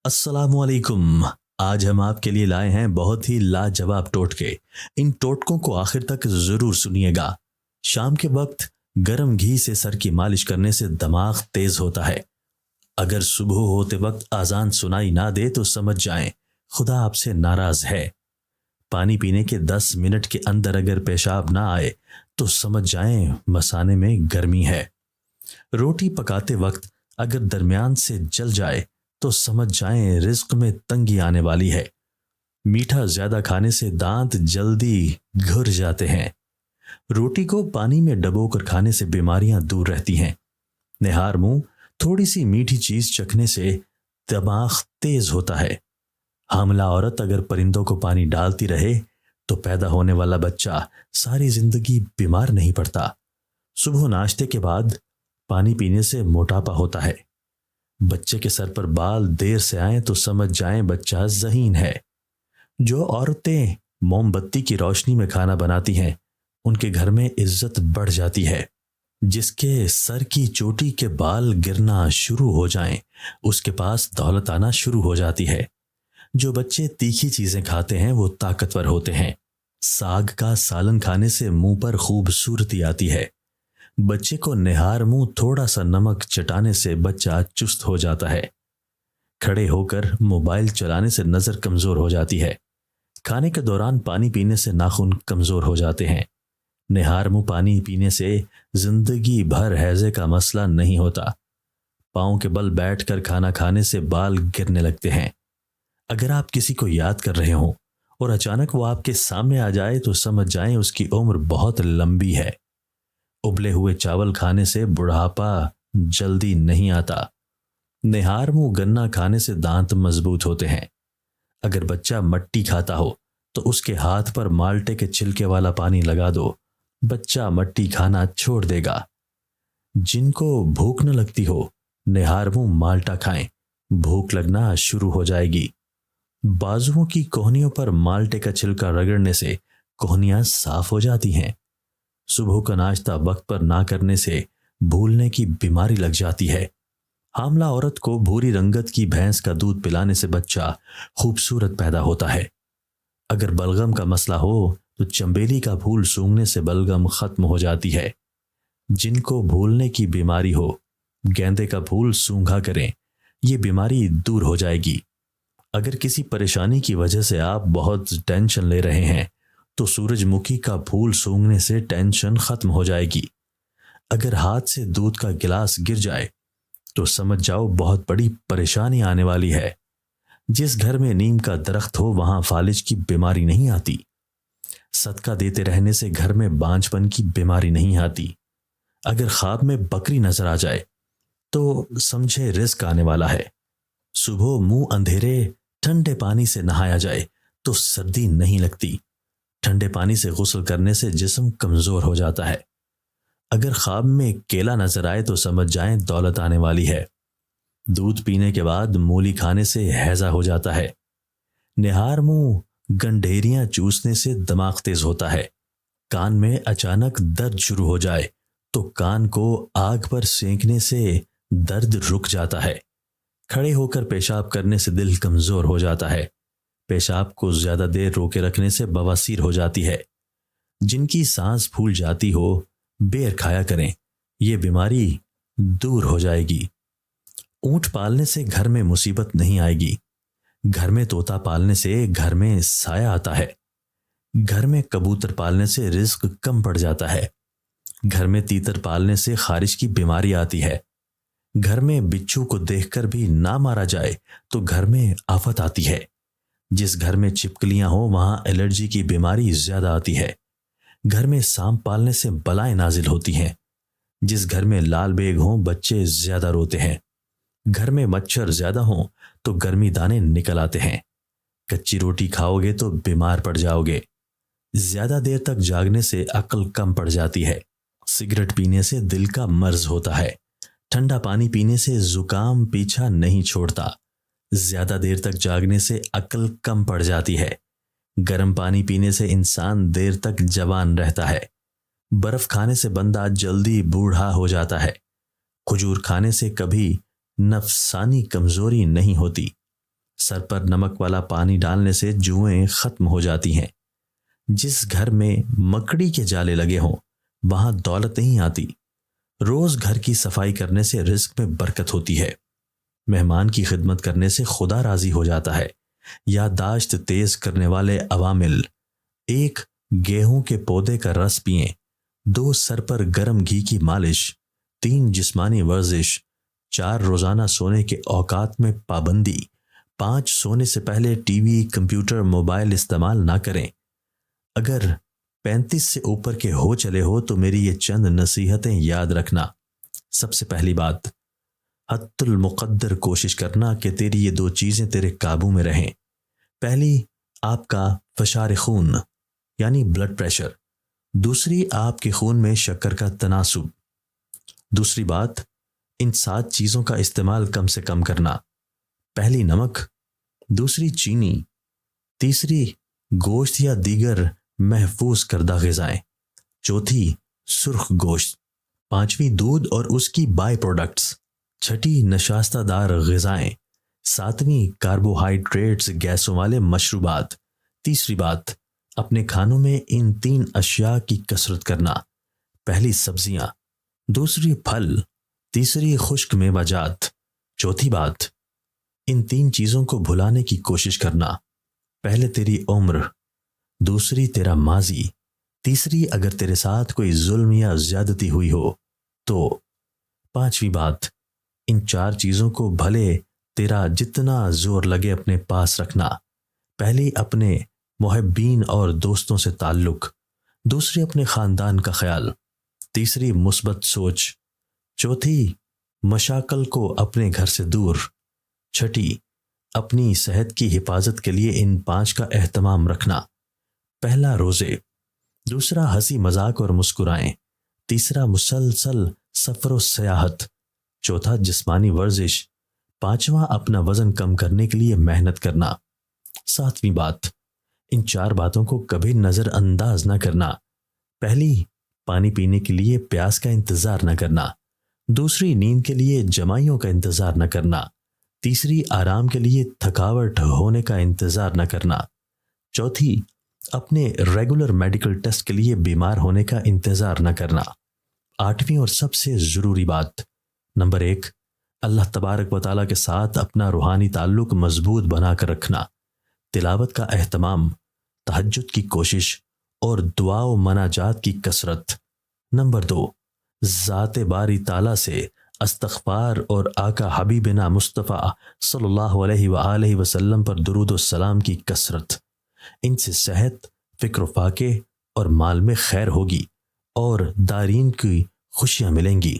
السلام علیکم۔ آج ہم آپ کے لیے لائے ہیں بہت ہی لاجواب ٹوٹکے۔ ان ٹوٹکوں کو آخر تک ضرور سنیے گا۔ شام کے وقت گرم گھی سے سر کی مالش کرنے سے دماغ تیز ہوتا ہے۔ اگر صبح ہوتے وقت اذان سنائی نہ دے تو سمجھ جائیں خدا آپ سے ناراض ہے۔ پانی پینے کے 10 منٹ کے اندر اگر پیشاب نہ آئے تو سمجھ جائیں مثانے میں گرمی ہے۔ روٹی پکاتے وقت اگر درمیان سے جل جائے تو سمجھ جائیں رزق میں تنگی آنے والی ہے۔ میٹھا زیادہ کھانے سے دانت جلدی گھر جاتے ہیں۔ روٹی کو پانی میں ڈبو کر کھانے سے بیماریاں دور رہتی ہیں۔ نہار منہ تھوڑی سی میٹھی چیز چکھنے سے دماغ تیز ہوتا ہے۔ حاملہ عورت اگر پرندوں کو پانی ڈالتی رہے تو پیدا ہونے والا بچہ ساری زندگی بیمار نہیں پڑتا۔ صبح ناشتے کے بعد پانی پینے سے موٹاپا ہوتا ہے۔ بچے کے سر پر بال دیر سے آئیں تو سمجھ جائیں بچہ ذہین ہے۔ جو عورتیں موم بتی کی روشنی میں کھانا بناتی ہیں ان کے گھر میں عزت بڑھ جاتی ہے۔ جس کے سر کی چوٹی کے بال گرنا شروع ہو جائیں اس کے پاس دولت آنا شروع ہو جاتی ہے۔ جو بچے تیکھی چیزیں کھاتے ہیں وہ طاقتور ہوتے ہیں۔ ساگ کا سالن کھانے سے منہ پر خوبصورتی آتی ہے۔ بچے کو نہار منہ تھوڑا سا نمک چٹانے سے بچہ چست ہو جاتا ہے۔ کھڑے ہو کر موبائل چلانے سے نظر کمزور ہو جاتی ہے۔ کھانے کے دوران پانی پینے سے ناخن کمزور ہو جاتے ہیں۔ نہار منہ پانی پینے سے زندگی بھر ہیضے کا مسئلہ نہیں ہوتا۔ پاؤں کے بل بیٹھ کر کھانا کھانے سے بال گرنے لگتے ہیں۔ اگر آپ کسی کو یاد کر رہے ہوں اور اچانک وہ آپ کے سامنے آ جائے تو سمجھ جائیں اس کی عمر بہت لمبی ہے۔ ابلے ہوئے چاول کھانے سے بڑھاپا جلدی نہیں آتا۔ نہار منہ گنا کھانے سے دانت مضبوط ہوتے ہیں۔ اگر بچہ مٹی کھاتا ہو تو اس کے ہاتھ پر مالٹے کے چھلکے والا پانی لگا دو، بچہ مٹی کھانا چھوڑ دے گا۔ جن کو بھوک نہ لگتی ہو نہار منہ مالٹا کھائیں، بھوک لگنا شروع ہو جائے گی۔ بازوؤں کی کوہنیوں پر مالٹے کا چھلکا رگڑنے سے کوہنیاں صاف ہو جاتی ہیں۔ صبح کا ناشتہ وقت پر نہ کرنے سے بھولنے کی بیماری لگ جاتی ہے۔ حاملہ عورت کو بھوری رنگت کی بھینس کا دودھ پلانے سے بچہ خوبصورت پیدا ہوتا ہے۔ اگر بلغم کا مسئلہ ہو تو چنبیلی کا پھول سونگھنے سے بلغم ختم ہو جاتی ہے۔ جن کو بھولنے کی بیماری ہو گیندے کا پھول سونگھا کریں، یہ بیماری دور ہو جائے گی۔ اگر کسی پریشانی کی وجہ سے آپ بہت ٹینشن لے رہے ہیں تو سورج مکھی کا پھول سونگھنے سے ٹینشن ختم ہو جائے گی۔ اگر ہاتھ سے دودھ کا گلاس گر جائے تو سمجھ جاؤ بہت بڑی پریشانی آنے والی ہے۔ جس گھر میں نیم کا درخت ہو وہاں فالج کی بیماری نہیں آتی۔ صدقہ دیتے رہنے سے گھر میں بانجھ پن کی بیماری نہیں آتی۔ اگر خواب میں بکری نظر آ جائے تو سمجھے رزق آنے والا ہے۔ صبح منہ اندھیرے ٹھنڈے پانی سے نہایا جائے تو سردی نہیں لگتی۔ ٹھنڈے پانی سے غسل کرنے سے جسم کمزور ہو جاتا ہے۔ اگر خواب میں کیلا نظر آئے تو سمجھ جائیں دولت آنے والی ہے۔ دودھ پینے کے بعد مولی کھانے سے ہیضہ ہو جاتا ہے۔ نہار منہ گنڈھیریاں چوسنے سے دماغ تیز ہوتا ہے۔ کان میں اچانک درد شروع ہو جائے تو کان کو آگ پر سینکنے سے درد رک جاتا ہے۔ کھڑے ہو کر پیشاب کرنے سے دل کمزور ہو جاتا ہے۔ پیشاب کو زیادہ دیر روکے رکھنے سے بواسیر ہو جاتی ہے۔ جن کی سانس پھول جاتی ہو بیر کھایا کریں، یہ بیماری دور ہو جائے گی۔ اونٹ پالنے سے گھر میں مصیبت نہیں آئے گی۔ گھر میں طوطا پالنے سے گھر میں سایہ آتا ہے۔ گھر میں کبوتر پالنے سے رزق کم پڑ جاتا ہے۔ گھر میں تیتر پالنے سے خارش کی بیماری آتی ہے۔ گھر میں بچھو کو دیکھ کر بھی نہ مارا جائے تو گھر میں آفت آتی ہے۔ جس گھر میں چھپکلیاں ہوں وہاں الرجی کی بیماری زیادہ آتی ہے۔ گھر میں سانپ پالنے سے بلائیں نازل ہوتی ہیں۔ جس گھر میں لال بیگ ہوں بچے زیادہ روتے ہیں۔ گھر میں مچھر زیادہ ہوں تو گرمی دانے نکل آتے ہیں۔ کچی روٹی کھاؤ گے تو بیمار پڑ جاؤ گے۔ زیادہ دیر تک جاگنے سے عقل کم پڑ جاتی ہے۔ سگریٹ پینے سے دل کا مرض ہوتا ہے۔ ٹھنڈا پانی پینے سے زکام پیچھا نہیں چھوڑتا۔ زیادہ دیر تک جاگنے سے عقل کم پڑ جاتی ہے۔ گرم پانی پینے سے انسان دیر تک جوان رہتا ہے۔ برف کھانے سے بندہ جلدی بوڑھا ہو جاتا ہے۔ کھجور کھانے سے کبھی نفسانی کمزوری نہیں ہوتی۔ سر پر نمک والا پانی ڈالنے سے جوئیں ختم ہو جاتی ہیں۔ جس گھر میں مکڑی کے جالے لگے ہوں وہاں دولت نہیں آتی۔ روز گھر کی صفائی کرنے سے رزق میں برکت ہوتی ہے۔ مہمان کی خدمت کرنے سے خدا راضی ہو جاتا ہے۔ یادداشت تیز کرنے والے عوامل: 1 گیہوں کے پودے کا رس پئیں، 2 سر پر گرم گھی کی مالش، 3 جسمانی ورزش، 4 روزانہ سونے کے اوقات میں پابندی، 5 سونے سے پہلے ٹی وی، کمپیوٹر، موبائل استعمال نہ کریں۔ اگر 35 سے اوپر کے ہو چلے ہو تو میری یہ چند نصیحتیں یاد رکھنا۔ سب سے پہلی بات، حد المقدر کوشش کرنا کہ تیری یہ 2 چیزیں تیرے قابو میں رہیں۔ پہلی، آپ کا فشار خون یعنی بلڈ پریشر۔ دوسری، آپ کے خون میں شکر کا تناسب۔ دوسری بات، ان 7 چیزوں کا استعمال کم سے کم کرنا۔ پہلی نمک، دوسری چینی، تیسری گوشت یا دیگر محفوظ کردہ غذائیں، چوتھی سرخ گوشت، پانچویں دودھ اور اس کی بائی پروڈکٹس، چھٹی نشاستہ دار غذائیں، ساتویں کاربوہائیڈریٹس گیسوں والے مشروبات۔ تیسری بات، اپنے کھانوں میں ان 3 اشیاء کی کثرت کرنا۔ پہلی سبزیاں، دوسری پھل، تیسری خشک میوہ جات۔ چوتھی بات، ان 3 چیزوں کو بھلانے کی کوشش کرنا۔ پہلے تیری عمر، دوسری تیرا ماضی، تیسری اگر تیرے ساتھ کوئی ظلم یا زیادتی ہوئی ہو تو۔ پانچویں بات، ان 4 چیزوں کو بھلے تیرا جتنا زور لگے اپنے پاس رکھنا۔ پہلی، اپنے محبین اور دوستوں سے تعلق، دوسری اپنے خاندان کا خیال، تیسری مثبت سوچ، چوتھی مشاکل کو اپنے گھر سے دور، چھٹی اپنی صحت کی حفاظت کے لیے ان 5 کا اہتمام رکھنا۔ پہلا روزے، دوسرا ہنسی مذاق اور مسکرائیں، تیسرا مسلسل سفر و سیاحت، چوتھا جسمانی ورزش، پانچواں اپنا وزن کم کرنے کے لیے محنت کرنا۔ ساتویں بات، ان 4 باتوں کو کبھی نظر انداز نہ کرنا۔ پہلی، پانی پینے کے لیے پیاس کا انتظار نہ کرنا، دوسری نیند کے لیے جمائیوں کا انتظار نہ کرنا، تیسری آرام کے لیے تھکاوٹ ہونے کا انتظار نہ کرنا، چوتھی اپنے ریگولر میڈیکل ٹیسٹ کے لیے بیمار ہونے کا انتظار نہ کرنا۔ 8ویں اور سب سے ضروری بات، نمبر 1، اللہ تبارک و تعالیٰ کے ساتھ اپنا روحانی تعلق مضبوط بنا کر رکھنا، تلاوت کا اہتمام، تہجد کی کوشش اور دعا و مناجات کی کثرت۔ نمبر 2، ذات باری تعالیٰ سے استغفار اور آقا حبیبنا مصطفیٰ صلی اللہ علیہ وآلہ وسلم پر درود و سلام کی کثرت۔ ان سے صحت، فکر و فاقے اور مال میں خیر ہوگی اور دارین کی خوشیاں ملیں گی۔